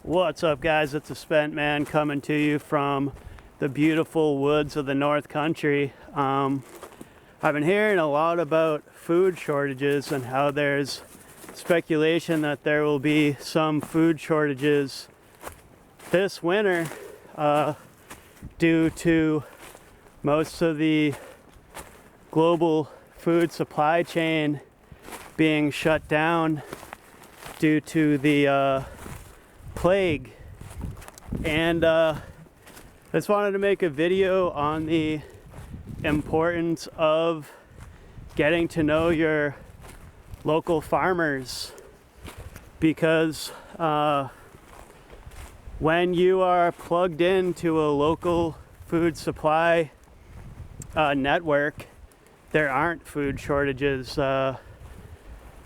What's up, guys? It's a Spent Man coming to you from the beautiful woods of the North Country. I've been hearing a lot about food shortages and how there's speculation that there will be some food shortages this winter due to most of the global food supply chain being shut down due to the plague. And I just wanted to make a video on the importance of getting to know your local farmers, because when you are plugged into a local food supply network, there aren't food shortages,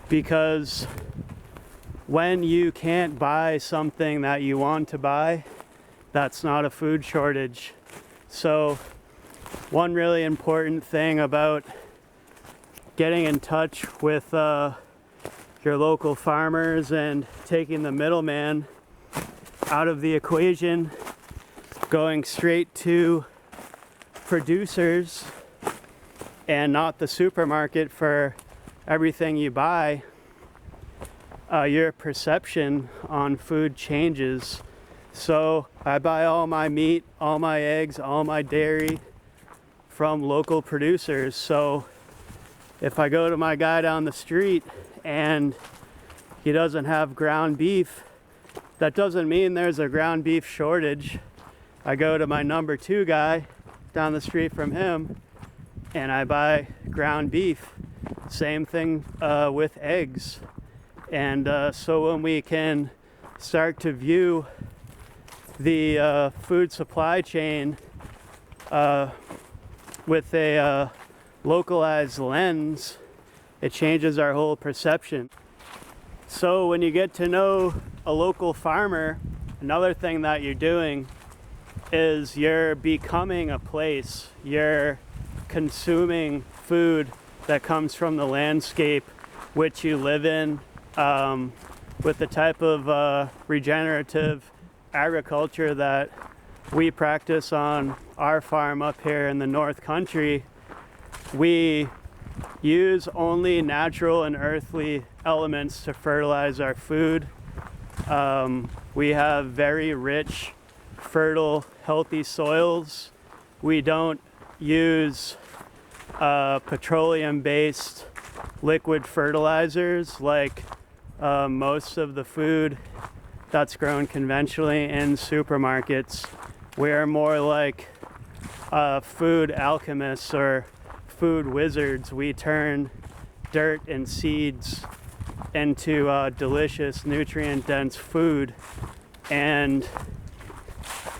because when you can't buy something that you want to buy, that's not a food shortage. So one really important thing about getting in touch with your local farmers and taking the middleman out of the equation, going straight to producers and not the supermarket for everything you buy, your perception on food changes. So I buy all my meat, all my eggs, all my dairy from local producers. So if I go to my guy down the street and he doesn't have ground beef, that doesn't mean there's a ground beef shortage. I go to my number two guy down the street from him and I buy ground beef. Same thing with eggs. And so when we can start to view the food supply chain with a localized lens, it changes our whole perception. So when you get to know a local farmer, another thing that you're doing is you're becoming a place. You're consuming food that comes from the landscape which you live in, with the type of regenerative agriculture that we practice on our farm up here in the North Country. We use only natural and earthly elements to fertilize our food. We have very rich, fertile, healthy soils. We don't use petroleum-based liquid fertilizers like most of the food that's grown conventionally in supermarkets. We are more like food alchemists or food wizards. We turn dirt and seeds into delicious, nutrient-dense food. And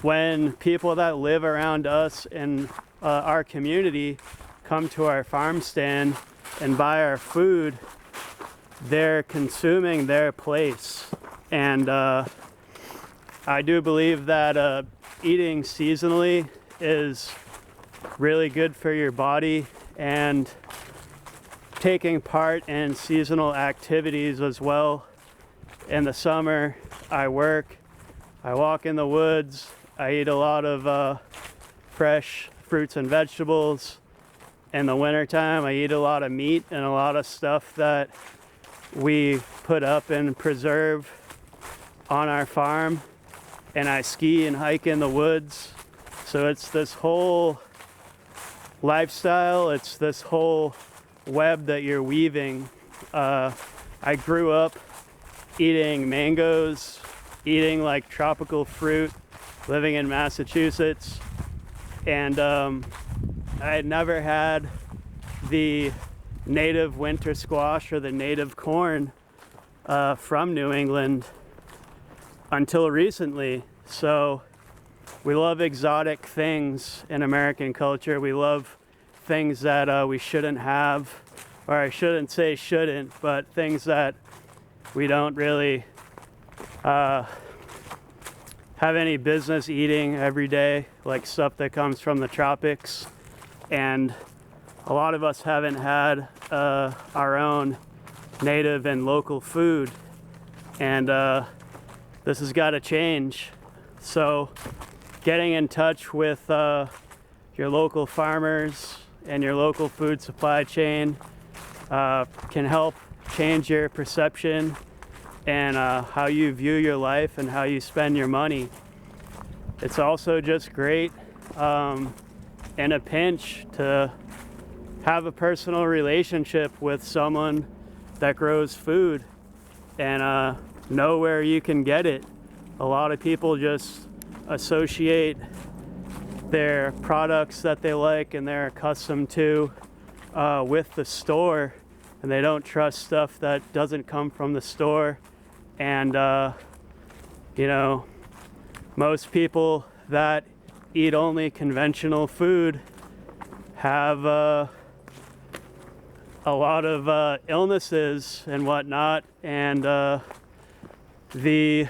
when people that live around us in our community come to our farm stand and buy our food, they're consuming their place. And I do believe that eating seasonally is really good for your body, and taking part in seasonal activities as well. In the summer, I work, I walk in the woods, I eat a lot of fresh fruits and vegetables. In the wintertime, I eat a lot of meat and a lot of stuff that we put up and preserve on our farm. And I ski and hike in the woods. So it's this whole lifestyle, it's this whole web that you're weaving. I grew up eating mangoes, eating like tropical fruit, living in Massachusetts. And I had never had the native winter squash or the native corn from New England until recently. So we love exotic things in American culture. We love things that we shouldn't have, or I shouldn't say shouldn't, but things that we don't really have any business eating every day, like stuff that comes from the tropics. And a lot of us haven't had our own native and local food. And this has got to change. So getting in touch with your local farmers and your local food supply chain can help change your perception and how you view your life and how you spend your money. It's also just great in a pinch to have a personal relationship with someone that grows food and know where you can get it. A lot of people just associate their products that they like and they're accustomed to with the store, and they don't trust stuff that doesn't come from the store. And you know, most people that eat only conventional food have a lot of illnesses and whatnot, and the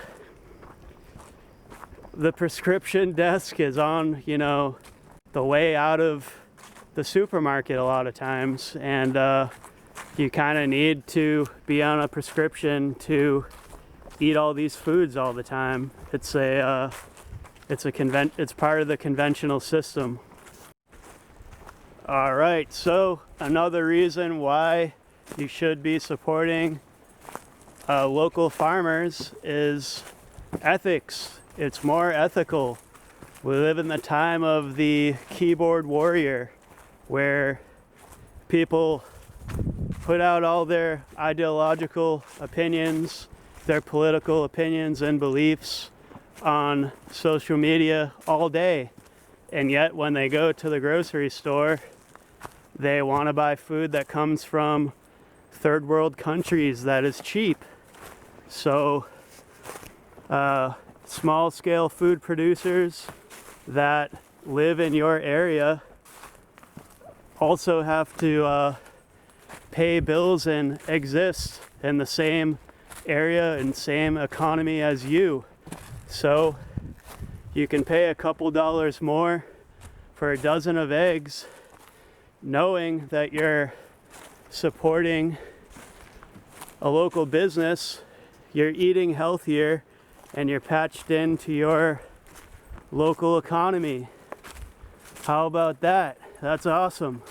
prescription desk is on, you know, the way out of the supermarket a lot of times, and you kind of need to be on a prescription to eat all these foods all the time. It's part of the conventional system. All right, so another reason why you should be supporting local farmers is ethics. It's more ethical. We live in the time of the keyboard warrior, where people put out all their ideological opinions, their political opinions and beliefs on social media all day. And yet when they go to the grocery store, they want to buy food that comes from third world countries that is cheap. So small scale food producers that live in your area also have to pay bills and exist in the same area and same economy as you. So you can pay a couple dollars more for a dozen of eggs, knowing that you're supporting a local business, you're eating healthier, and you're patched into your local economy. How about that? That's awesome.